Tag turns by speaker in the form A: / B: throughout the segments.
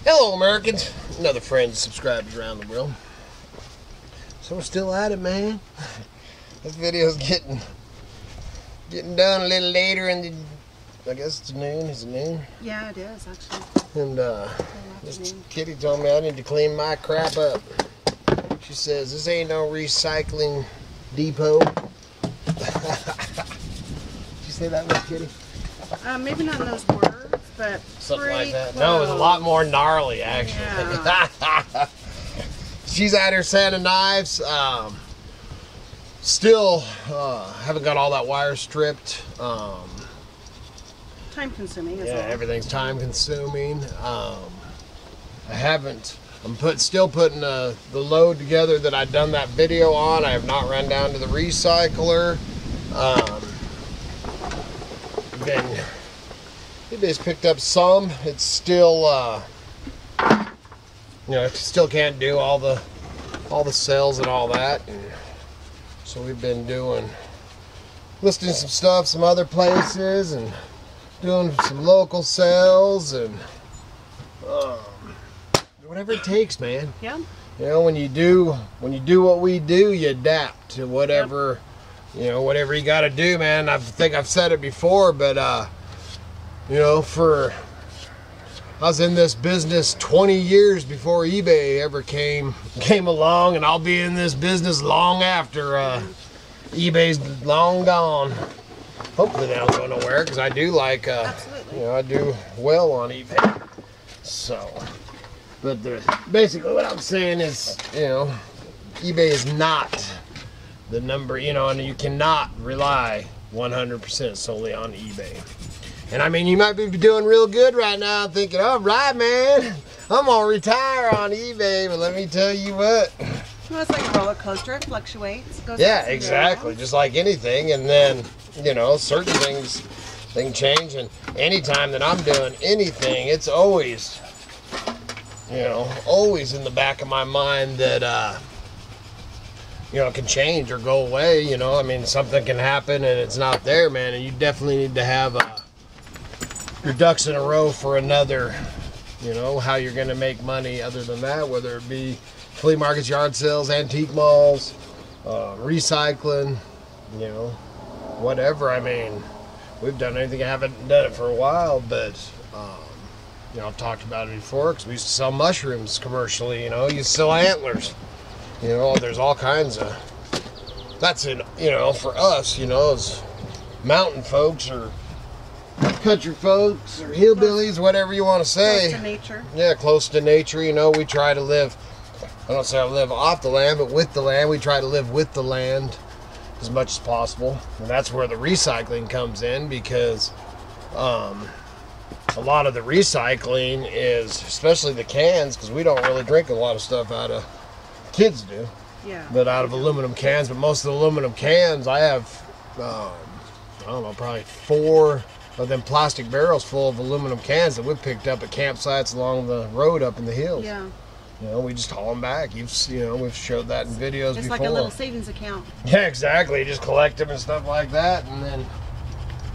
A: Hello, Americans. Another friend, subscribers around the world. So we're still at it, man. This video's getting done a little later in the. I guess it's noon. Is it noon?
B: Yeah, it is actually.
A: And this kitty told me I need to clean my crap up. She says this ain't no recycling depot. Did you say that, Miss Kitty?
B: Maybe not in those words, but
A: Something like that.
B: close.
A: No, it was a lot more gnarly, actually.
B: Yeah.
A: She's out here sanding knives. Still haven't got all that wire stripped.
B: Time consuming as
A: Yeah,
B: well.
A: everything's time consuming. I haven't. I'm still putting the load together that I'd done that video on. I have not run down to the recycler. Ebay's picked up some. It's still, still can't do all the sales and all that. And so we've been listing some stuff, some other places, and doing some local sales and whatever it takes, man.
B: Yeah.
A: You know, when you do what we do, you adapt to whatever. Yep. You know, whatever you got to do, man. I think I've said it before, but I was in this business 20 years before eBay ever came along, and I'll be in this business long after eBay's long gone. Hopefully they don't go nowhere, because I do like, I do well on eBay. So, but basically what I'm saying is, eBay is not the number, and you cannot rely 100% solely on eBay. And I mean, you might be doing real good right now thinking, all right, man, I'm going to retire on eBay, but let me tell you what.
B: Well, it's like a roller coaster. It fluctuates. It goes
A: Yeah,
B: up and
A: exactly.
B: down.
A: Just like anything. And then, certain things can change. And anytime that I'm doing anything, it's always, always in the back of my mind that, it can change or go away. I mean, something can happen and it's not there, man. And you definitely need to have your ducks in a row for another, how you're going to make money other than that, whether it be flea markets, yard sales, antique malls, recycling, whatever. I mean, we've done anything. I haven't done it for a while, but, I've talked about it before because we used to sell mushrooms commercially, you used to sell antlers. There's all kinds of, that's it, for us, as mountain folks or country folks or hillbillies, whatever you want to say.
B: Close to nature.
A: Yeah, close to nature. We try to live, I don't say I live off the land, but with the land. We try to live with the land as much as possible. And that's where the recycling comes in, because a lot of the recycling is, especially the cans, because we don't really drink a lot of stuff out of, kids do,
B: Yeah.
A: but out of aluminum cans. But most of the aluminum cans, I have, I don't know, probably 4 of them plastic barrels full of aluminum cans that we've picked up at campsites along the road up in the hills.
B: Yeah.
A: We just haul them back. We've showed that in videos
B: It's
A: before.
B: like a little savings account.
A: Yeah, exactly. You just collect them and stuff like that, and then,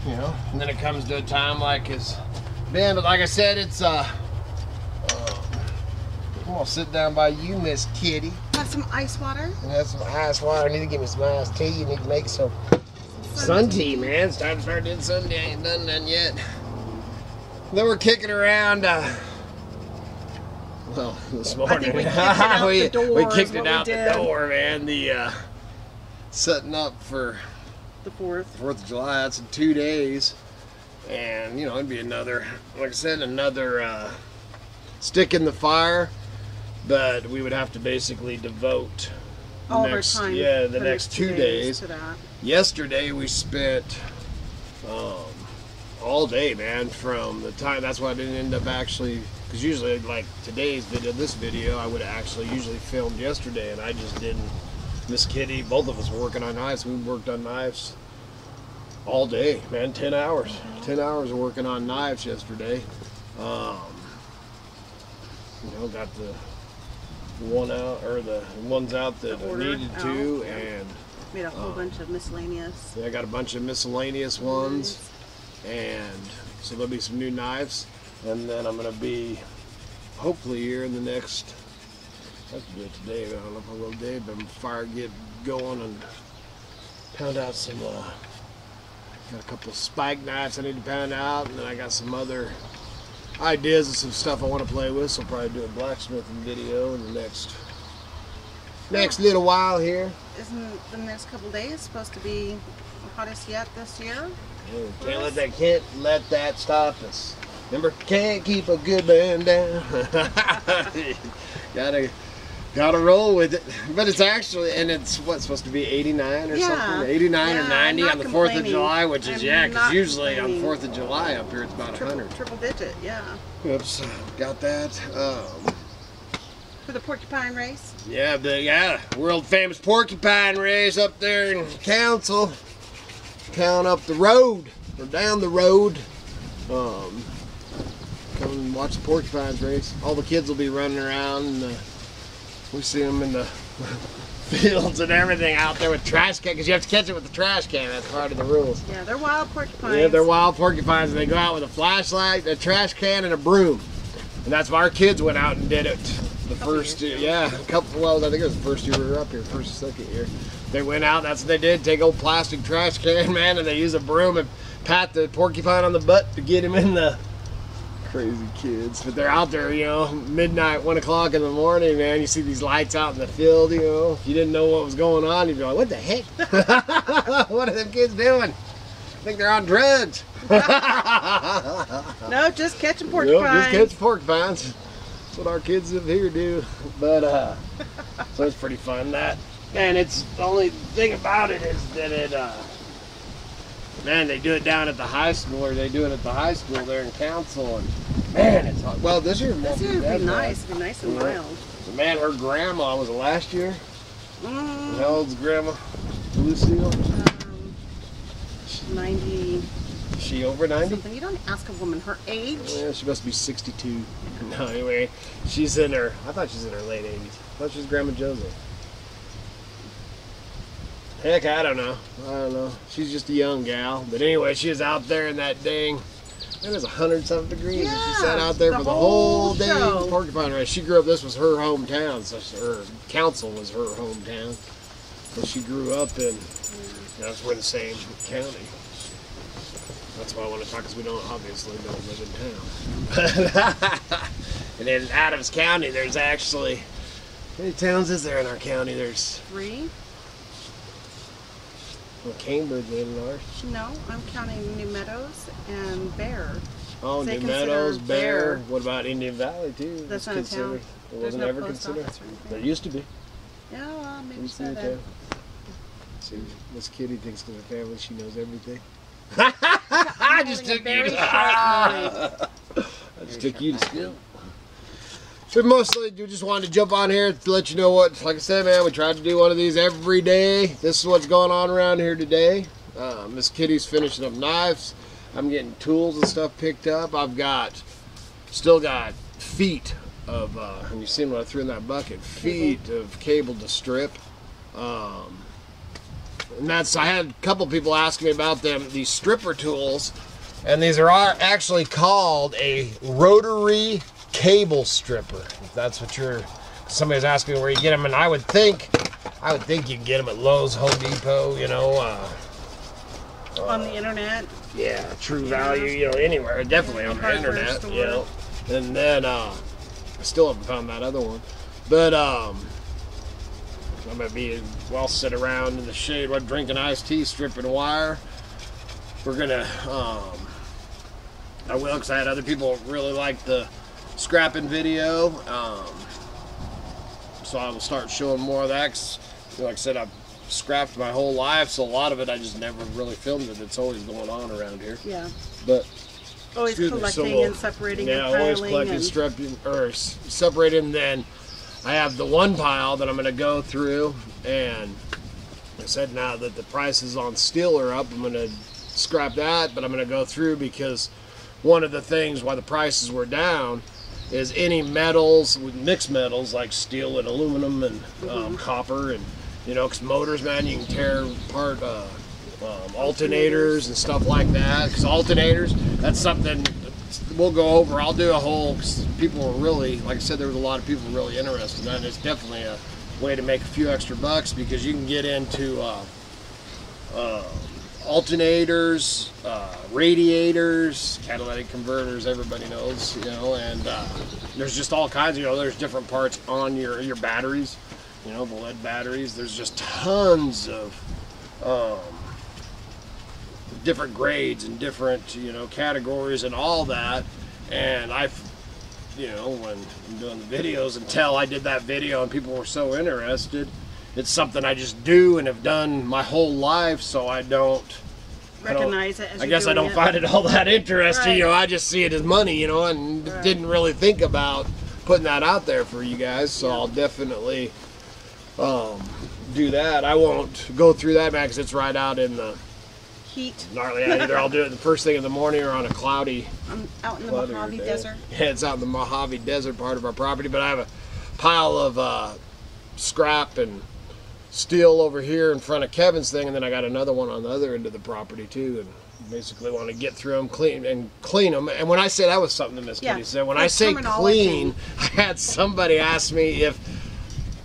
A: and then it comes to a time like it's been. But like I said, it's I'm gonna sit down by you, Miss Kitty.
B: Have some ice water.
A: And have some ice water. I need to give me some iced tea. You need to make some sun tea, man. It's time to start doing sun tea. I ain't done none yet. Then we're kicking around. Well, this morning
B: I think we kicked it out the door.
A: We kicked
B: is
A: it
B: what
A: out
B: we
A: the
B: did.
A: door, man. The setting up for
B: The 4th.
A: 4th of July. That's in 2 days, and it'd be another, like I said, another stick in the fire. But we would have to basically devote
B: All of our time.
A: the next 2 days
B: to that.
A: Yesterday we spent all day, man, from the time. That's why I didn't end up actually, because usually, like this video, I would have actually usually filmed yesterday, and I just didn't. Miss Kitty, both of us were working on knives. We worked on knives all day, man. 10 hours. 10 hours of working on knives yesterday. Got the one out, or the ones out that I needed to, and
B: made a whole bunch of miscellaneous.
A: I got a bunch of miscellaneous ones, and so there'll be some new knives, and then I'm gonna be hopefully here in the next, I have to do it today, I don't know if I will today, but I'm get going and pound out some, got a couple spike knives I need to pound out, and then I got some other ideas and some stuff I want to play with, so I'll probably do a blacksmithing video in the next little while here.
B: Isn't the next couple days supposed to be the hottest yet this year?
A: Yeah, can't let that stop us. Remember, can't keep a good man down. Gotta roll with it. But it's actually, and it's what's supposed to be 89 or something? 89 or 90 on the 4th of July, which is, because usually on 4th of July up here it's about 100.
B: Triple digit, yeah.
A: Oops, got that.
B: For the porcupine race?
A: Yeah, world famous porcupine race up there in Council. Count up the road, or down the road. Come and watch the porcupines race. All the kids will be running around, and we see them in the fields and everything out there with trash can, because you have to catch it with the trash can. That's part of the rules.
B: Yeah, they're wild porcupines.
A: Yeah, they're wild porcupines, and they go out with a flashlight, a trash can, and a broom. And that's why our kids went out and did it. The first year, I think it was the first year we were up here, first or second year. They went out, that's what they did, take old plastic trash can, man, and they use a broom and pat the porcupine on the butt to get him in the... Crazy kids. But they're out there, midnight, 1 o'clock in the morning, man. You see these lights out in the field, If you didn't know what was going on, you'd be like, what the heck? What are them kids doing? I think they're on drugs.
B: No, just catching porcupines.
A: Just catching porcupines. That's what our kids up here do. But, so it's pretty fun, that. And it's, the only thing about it is that man, they do it down at the high school, or they do it at the high school there in Council, and man, it's hot. Well, this year
B: would be nice. It'd be nice and mild.
A: So, man, her grandma, was it last year? How old's grandma? Lucille?
B: 90.
A: Is she over 90?
B: Something. You don't ask a woman her age.
A: Yeah, she must be 62. No, anyway, she's in her, I thought she was in her late 80s. I thought she was Grandma Josie. Heck, I don't know. She's just a young gal. But anyway, she was out there in that dang, it was 100-something degrees.
B: Yeah,
A: and she sat out there for the whole dang porcupine race. She grew up, this was her hometown. So her Council was her hometown. So she grew up in, that's we're in the same county. That's why I want to talk, because we obviously don't live in town. And in Adams County, there's actually, how many towns is there in our county? There's
B: 3.
A: Well, Cambridge in ours.
B: No, I'm counting New Meadows and Bear.
A: Oh, New Meadows, Bear. What about Indian Valley too?
B: That's not a town.
A: It wasn't ever considered. There used to be.
B: Yeah, well, maybe so.
A: See, Miss Kitty thinks because her family, she knows everything. I just took you to. I just took you to school. So mostly, we just wanted to jump on here to let you know what, like I said, man, we tried to do one of these every day. This is what's going on around here today. Miss Kitty's finishing up knives. I'm getting tools and stuff picked up. Still got feet of, and you've seen what I threw in that bucket, feet of cable to strip. And that's, I had a couple people ask me about these stripper tools, and these are actually called a rotary cable stripper. If that's what somebody's asking where you get them, and I would think you can get them at Lowe's, Home Depot,
B: on the internet.
A: Yeah, True Value, anywhere, definitely on the internet, And then I still haven't found that other one, but I'm gonna be sit around in the shade while drinking iced tea, stripping wire. We're gonna I will, because I had other people really like the scrapping video, so I will start showing more of that, 'cause, like I said, I've scrapped my whole life, so a lot of it I just never really filmed it. It's always going on around here.
B: Yeah.
A: But
B: always collecting and separating and piling. Yeah,
A: always collecting, separating. Then I have the one pile that I'm going to go through, and I said now that the prices on steel are up, I'm going to scrap that, but I'm going to go through, because one of the things why the prices were down is any metals, mixed metals like steel and aluminum and copper, and because motors, man, you can tear apart alternators and stuff like that. Because alternators, that's something we'll go over. I'll do a whole. People were really, like I said, there was a lot of people really interested in that. And it's definitely a way to make a few extra bucks because you can get into alternators, radiators, catalytic converters. Everybody knows, you know, and there's just all kinds. You know, there's different parts on your batteries. You know, the lead batteries. There's just tons of different grades and different, you know, categories and all that. And you know, when I'm doing the videos, until I did that video and people were so interested, it's something I just do and have done my whole life, so I don't
B: recognize it as
A: I guess I don't find it all that interesting.
B: Right.
A: You know, I just see it as money, you know, and didn't really think about putting that out there for you guys, so I'll definitely do that. I won't go through that, man, because it's right out in the
B: heat.
A: Gnarly. Either I'll do it the first thing in the morning or on a cloudy.
B: I'm out in the Mojave Desert.
A: Yeah, it's out in the Mojave Desert part of our property, but I have a pile of scrap and steel over here in front of Kevin's thing, and then I got another one on the other end of the property too, and basically want to get through them, clean them. And when I say, that was something that Miss Kitty said, when I say clean, I had somebody ask me if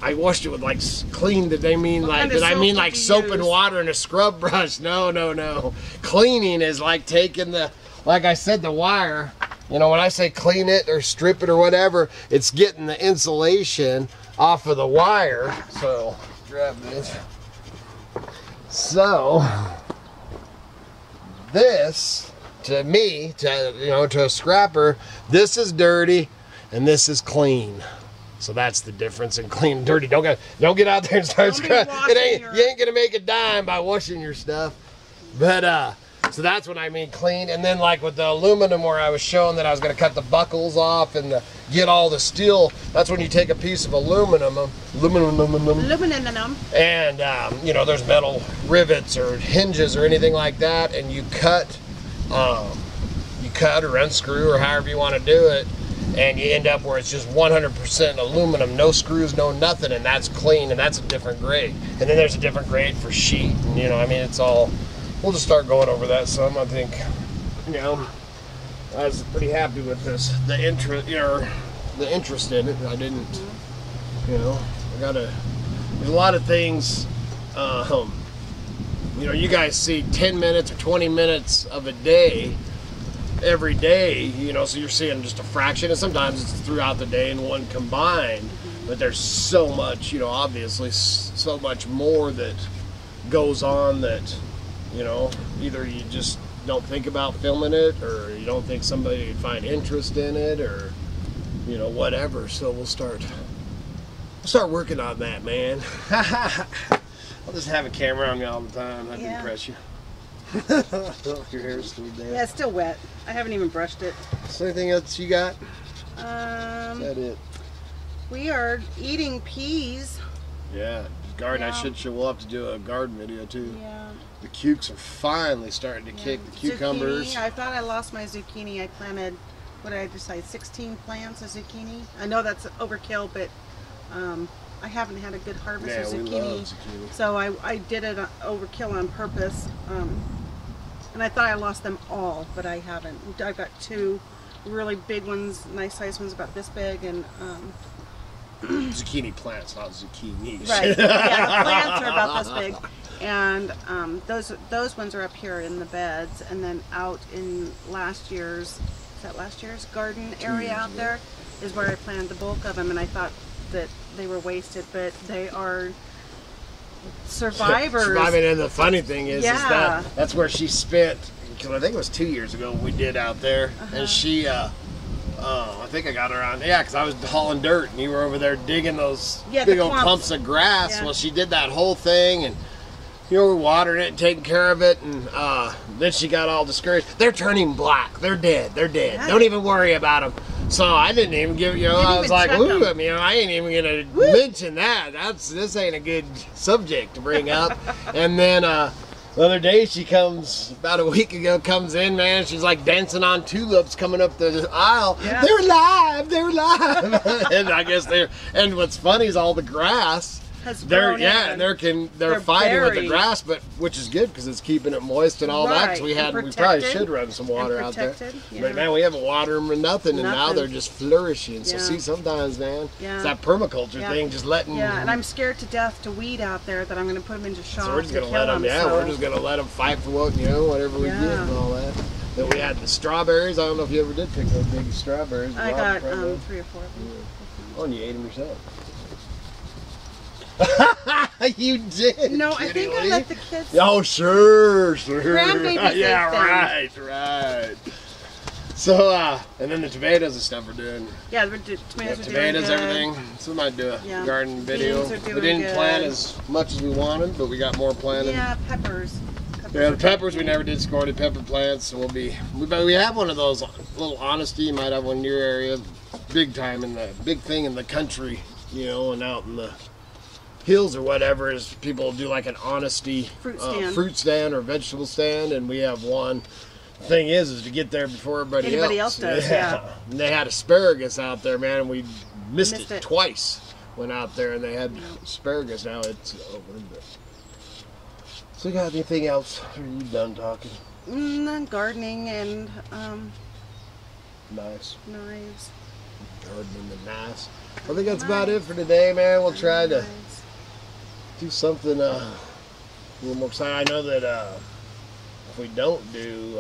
A: I washed it with like clean. Did they mean like? Did I mean like soap and water and a scrub brush? No. Cleaning is like taking the, like I said, the wire. You know, when I say clean it or strip it or whatever, it's getting the insulation off of the wire. So grab this. So this, to me, to a scrapper, this is dirty and this is clean. So that's the difference in clean and dirty. Don't get out there and start scrubbing. You ain't gonna make a dime by washing your stuff. But so that's what I mean, clean. And then like with the aluminum, where I was showing that I was gonna cut the buckles off and get all the steel. That's when you take a piece of aluminum, and you know, there's metal rivets or hinges or anything like that, and you cut or unscrew or however you want to do it. And you end up where it's just 100% aluminum, no screws, no nothing, and that's clean, and that's a different grade. And then there's a different grade for sheet, and you know, I mean, it's all, we'll just start going over that some. I think, you know, I was pretty happy with this, the interest in it. I didn't, you know, there's a lot of things, you know, you guys see 10 minutes or 20 minutes of a day, every day, you know, so you're seeing just a fraction, and sometimes it's throughout the day in one combined, but there's so much, you know, obviously so much more that goes on that, you know, either you just don't think about filming it, or you don't think somebody would find interest in it, or, you know, whatever. So we'll start working on that, man. I'll just have a camera on me all the time. That'd impress you. Your hair's still dead.
B: Yeah, it's still wet. I haven't even brushed it.
A: Is there anything else you got? Is that it?
B: We are eating peas.
A: Yeah, garden. Yeah. We'll have to do a garden video too.
B: Yeah.
A: The cukes are finally starting to kick. The cucumbers.
B: Zucchini. I thought I lost my zucchini. I planted, what did I decide, 16 plants of zucchini. I know that's overkill, but I haven't had a good harvest of zucchini.
A: We love zucchini.
B: So I did it overkill on purpose. And I thought I lost them all, but I haven't. I've got two really big ones, nice sized ones about this big, and
A: zucchini plants, not zucchinis.
B: Right. Yeah, plants are about this big, and those ones are up here in the beds, and then out in last year's garden area out there is where I planted the bulk of them, and I thought that they were wasted, but they are survivors.
A: Surviving, and the funny thing is that's where she spent, because I think it was 2 years ago we did out there, and she, I think I got her on, because I was hauling dirt, and you were over there digging those big old clumps of grass. Well, she did that whole thing, and you know, we're watering it and taking care of it, and then she got all discouraged. They're turning black. They're dead. Yeah. Don't even worry about them. So I didn't even give, you know, I was like, ooh, I mean, I ain't even gonna mention that. This ain't a good subject to bring up. And then the other day she comes, about a week ago, comes in, man, she's like dancing on tulips coming up the aisle. Yeah. They're live. And I guess and what's funny is all the grass
B: has
A: they're
B: grown
A: yeah,
B: in.
A: they're fighting with the
B: very-
A: grass, but which is good because it's keeping it moist and all that. 'Cause
B: Right, and
A: we probably
B: protected,
A: should run some water out there.
B: yeah.
A: But man, we haven't watered them or nothing, and now
B: Nothing.
A: they're just flourishing. So
B: Yeah.
A: see, sometimes man,
B: Yeah.
A: it's that permaculture
B: Yeah.
A: thing, just letting.
B: Yeah, and I'm scared to death to weed out there that I'm going to put them into shock.
A: So we're just
B: and
A: gonna
B: kill
A: let them. Yeah,
B: so.
A: we're just gonna let them fight for what whatever we
B: Yeah.
A: get and all that. Then we had the strawberries. I don't know if you ever did pick those big strawberries.
B: I
A: Rob
B: got
A: tried those.
B: 3 or 4 of them.
A: Oh, and you ate them yourself. You did.
B: No, I
A: kitty
B: think I
A: lady.
B: let the kids.
A: Oh, sure.
B: Grandbabies
A: Yeah,
B: ate them.
A: right. So, and then the tomatoes and stuff we're doing.
B: Yeah, the tomatoes
A: Yeah,
B: are doing
A: tomatoes,
B: good.
A: everything. So we might do a
B: Yeah.
A: garden video.
B: Beans are
A: We
B: doing
A: didn't plant
B: good.
A: as much as we wanted, but we got more planted.
B: Yeah, peppers.
A: Yeah, the peppers we never did scored pepper plants, so but we have one of those little honesty. You might have one in your area, big time in the big thing in the country, and out in the hills or whatever is people do like an honesty
B: Fruit stand.
A: Or vegetable stand, and we have one. The thing is to get there before
B: Anybody else does, yeah.
A: And they had asparagus out there, man, and we missed
B: Missed
A: it
B: it.
A: twice. Went out there and they had asparagus. Now it's over. But. So you got anything else? Or are you done talking?
B: Gardening and
A: Nice.
B: knives.
A: Gardening and nice. I think that's about it for today, man. We'll try to do something a little more exciting. I know that if we don't do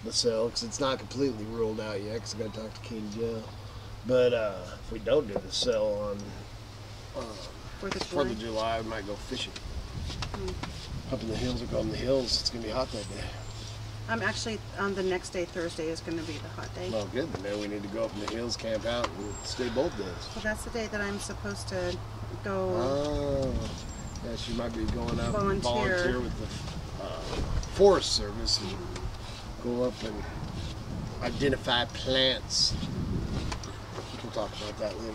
A: the sale, because it's not completely ruled out yet, because I got to talk to King Joe. But if we don't do the sale on 4th of July, we might go fishing. Up in the hills or go in the hills. It's going to be hot that day.
B: I'm actually on the next day. Thursday is going to be the hot day.
A: Well, good. Then we need to go up in the hills, camp out, and stay both days.
B: Well, that's the day that I'm supposed to go.
A: Oh, yeah, she might be going up and
B: Volunteer.
A: volunteer with the Forest Service and go up and identify plants. We'll talk about that later.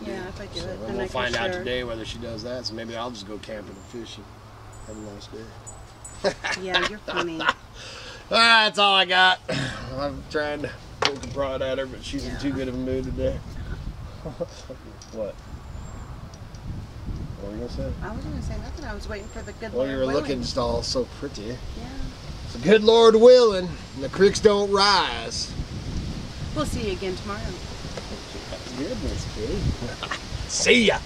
B: Yeah, if I do it,
A: And
B: then
A: we'll
B: I can
A: find out
B: share.
A: today whether she does that. So maybe I'll just go camping and fishing. Have a nice day.
B: Yeah, you're funny.
A: That's all I got. I'm trying to poke a prod at her, but she's in too good of a mood today. What? What were you going to say?
B: I wasn't going to say nothing. I was waiting for the good
A: Well,
B: Lord
A: you were
B: willing.
A: looking just all so pretty.
B: Yeah.
A: The good Lord willing, and the creeks don't rise.
B: We'll see you again tomorrow.
A: Goodness, kid. See ya.